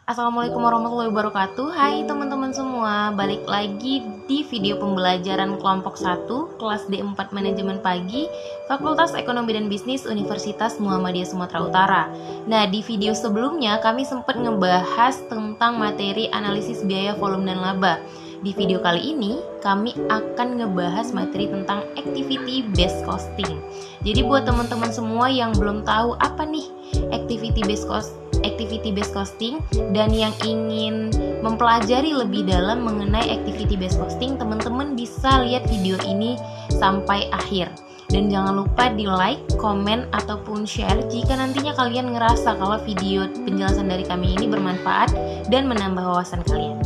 Assalamualaikum warahmatullahi wabarakatuh. Hai teman-teman semua, balik lagi di video pembelajaran kelompok 1 kelas D4 Manajemen Pagi Fakultas Ekonomi dan Bisnis Universitas Muhammadiyah Sumatera Utara. Nah, di video sebelumnya kami sempat ngebahas tentang materi analisis biaya, volume, dan laba. Di video kali ini kami akan ngebahas materi tentang activity based costing. Jadi buat teman-teman semua yang belum tahu apa nih activity based costing dan yang ingin mempelajari lebih dalam mengenai activity based costing, teman-teman bisa lihat video ini sampai akhir. Dan jangan lupa di like, komen, ataupun share jika nantinya kalian ngerasa kalau video penjelasan dari kami ini bermanfaat dan menambah wawasan kalian.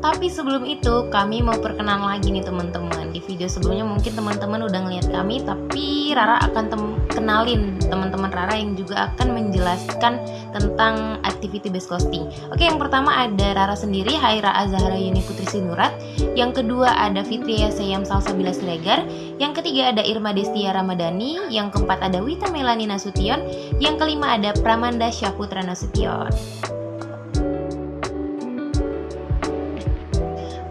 Tapi sebelum itu, kami mau perkenalan lagi nih teman-teman. Di video sebelumnya mungkin teman-teman udah ngeliat kami, tapi Rara akan kenalin teman-teman Rara yang juga akan menjelaskan tentang activity based costing. Oke, yang pertama ada Rara sendiri, Haira Azahra Yuni Putri Sinurat. Yang kedua ada Fitria Seyam Salsabila Siregar. Yang ketiga ada Irma Destia Ramadhani. Yang keempat ada Wita Melani Nasution. Yang kelima ada Pramanda Syaputra Nasution.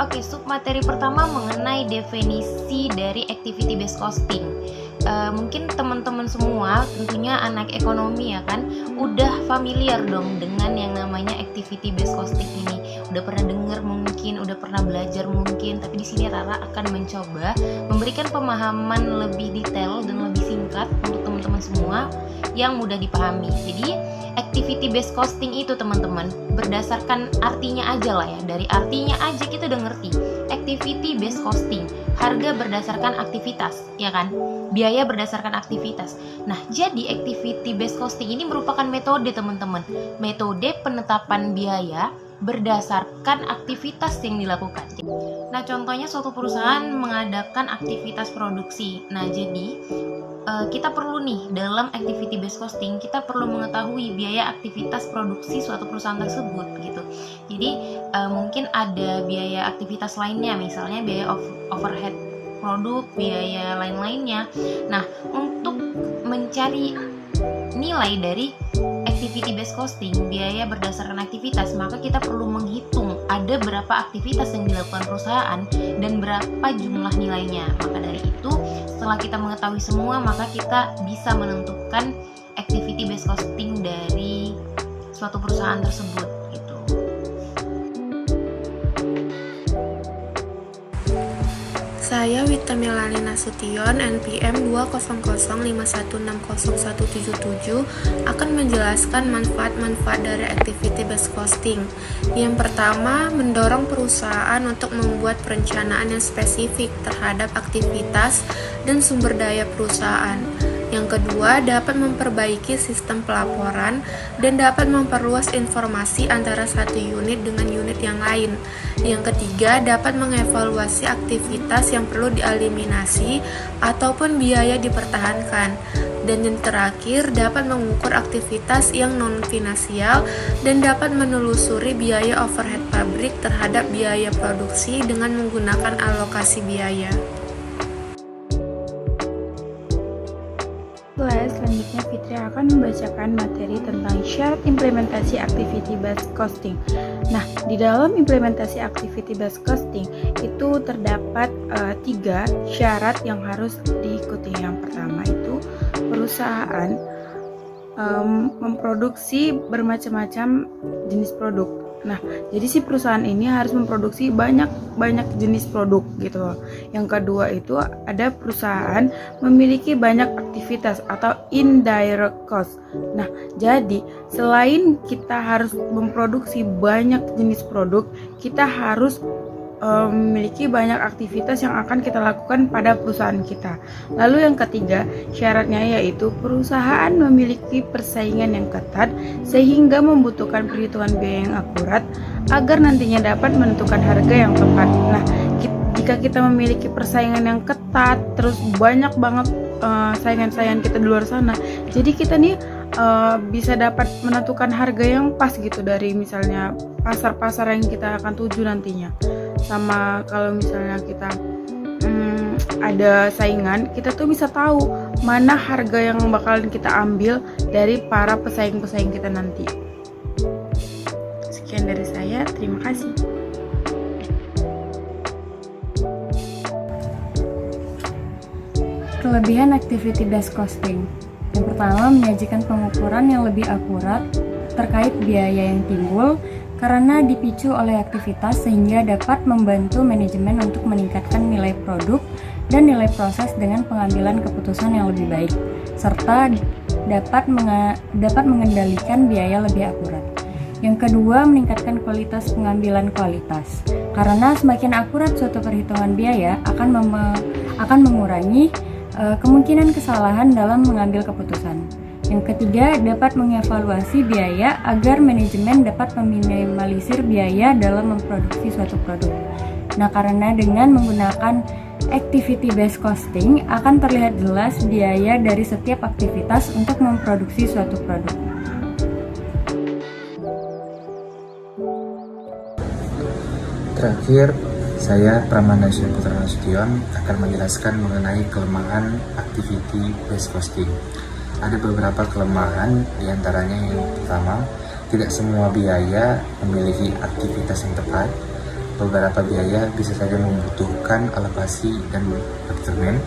Oke, submateri pertama mengenai definisi dari activity based costing. Mungkin teman-teman semua, tentunya anak ekonomi ya kan, udah familiar dong dengan yang namanya activity based costing ini. Udah pernah dengar mungkin, udah pernah belajar mungkin, tapi di sini Rara akan mencoba memberikan pemahaman lebih detail dan lebih singkat untuk teman-teman semua yang mudah dipahami. Jadi activity based costing itu teman-teman berdasarkan artinya aja lah ya, dari artinya aja kita udah ngerti. Activity based costing, harga berdasarkan aktivitas, ya kan? Biaya berdasarkan aktivitas. Nah, jadi activity based costing ini merupakan metode teman-teman, metode penetapan biaya berdasarkan aktivitas yang dilakukan. Nah, contohnya suatu perusahaan mengadakan aktivitas produksi. Nah, jadi kita perlu nih dalam activity based costing, kita perlu mengetahui biaya aktivitas produksi suatu perusahaan tersebut gitu. Jadi mungkin ada biaya aktivitas lainnya, misalnya biaya overhead produk, biaya lain-lainnya. Nah, untuk mencari nilai dari activity based costing, biaya berdasarkan aktivitas, maka kita perlu menghitung ada berapa aktivitas yang dilakukan perusahaan dan berapa jumlah nilainya. Maka dari itu, setelah kita mengetahui semua, maka kita bisa menentukan activity based costing dari suatu perusahaan tersebut gitu. Saya Wita Melani Nasution, NPM 20051601777, akan menjelaskan manfaat-manfaat dari activity based costing. Yang pertama, mendorong perusahaan untuk membuat perencanaan yang spesifik terhadap aktivitas dan sumber daya perusahaan. Yang kedua, dapat memperbaiki sistem pelaporan dan dapat memperluas informasi antara satu unit dengan unit yang lain. Yang ketiga, dapat mengevaluasi aktivitas yang perlu dieliminasi ataupun biaya dipertahankan. Dan yang terakhir, dapat mengukur aktivitas yang non-finansial dan dapat menelusuri biaya overhead pabrik terhadap biaya produksi dengan menggunakan alokasi biaya. Selanjutnya Fitri akan membacakan materi tentang syarat implementasi activity based costing. Nah, di dalam implementasi activity based costing itu terdapat 3 syarat yang harus diikuti. Yang pertama itu perusahaan memproduksi bermacam-macam jenis produk. Nah, jadi si perusahaan ini harus memproduksi banyak jenis produk gitu loh. Yang kedua itu ada perusahaan memiliki banyak aktivitas atau indirect cost. Nah, jadi selain kita harus memproduksi banyak jenis produk, kita harus memiliki banyak aktivitas yang akan kita lakukan pada perusahaan kita. Lalu yang ketiga, syaratnya yaitu perusahaan memiliki persaingan yang ketat sehingga membutuhkan perhitungan biaya yang akurat agar nantinya dapat menentukan harga yang tepat. Nah, jika kita memiliki persaingan yang ketat, terus banyak banget saingan-saingan kita di luar sana, jadi kita nih bisa dapat menentukan harga yang pas gitu dari misalnya pasar-pasar yang kita akan tuju nantinya. Sama kalau misalnya kita ada saingan, kita tuh bisa tahu mana harga yang bakalan kita ambil dari para pesaing-pesaing kita nanti. Sekian dari saya, terima kasih. Kelebihan activity based costing. Yang pertama, menyajikan pengukuran yang lebih akurat terkait biaya yang timbul karena dipicu oleh aktivitas sehingga dapat membantu manajemen untuk meningkatkan nilai produk dan nilai proses dengan pengambilan keputusan yang lebih baik, serta dapat mengendalikan biaya lebih akurat. Yang kedua, meningkatkan kualitas pengambilan kualitas. Karena semakin akurat suatu perhitungan biaya akan mengurangi kemungkinan kesalahan dalam mengambil keputusan. Yang ketiga, dapat mengevaluasi biaya agar manajemen dapat meminimalisir biaya dalam memproduksi suatu produk. Nah, karena dengan menggunakan activity based costing akan terlihat jelas biaya dari setiap aktivitas untuk memproduksi suatu produk. Terakhir, saya Pramana Putra Nasution akan menjelaskan mengenai kelemahan activity based costing. Ada beberapa kelemahan, diantaranya yang pertama, tidak semua biaya memiliki aktivitas yang tepat. Beberapa biaya bisa saja membutuhkan alokasi dan manajemen.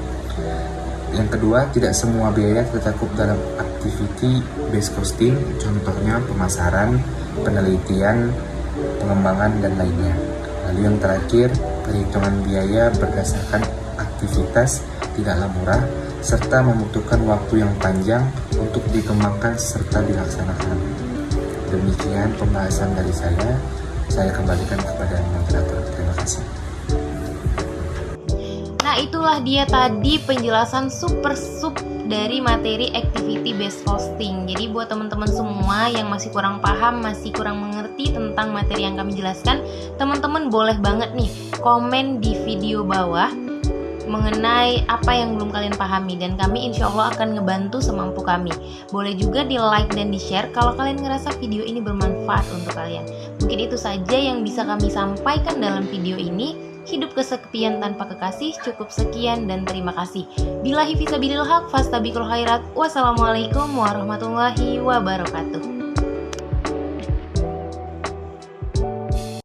Yang kedua, tidak semua biaya tercakup dalam activity based costing, contohnya pemasaran, penelitian, pengembangan, dan lainnya. Lalu yang terakhir, perhitungan biaya berdasarkan aktivitas tidaklah murah, serta membutuhkan waktu yang panjang untuk dikembangkan serta dilaksanakan. Demikian pembahasan dari saya kembalikan kepada moderator. Terima kasih. Nah, itulah dia tadi penjelasan super dari materi activity based costing. Jadi buat teman-teman semua yang masih kurang paham, masih kurang mengerti tentang materi yang kami jelaskan, teman-teman boleh banget nih komen di video bawah mengenai apa yang belum kalian pahami, dan kami insya Allah akan ngebantu semampu kami. Boleh juga di like dan di share kalau kalian ngerasa video ini bermanfaat untuk kalian. Mungkin itu saja yang bisa kami sampaikan dalam video ini. Hidup kesepian tanpa kekasih. Cukup sekian dan terima kasih. Billahi fisabilil haq, fastabiqul khairat. Wassalamualaikum warahmatullahi wabarakatuh.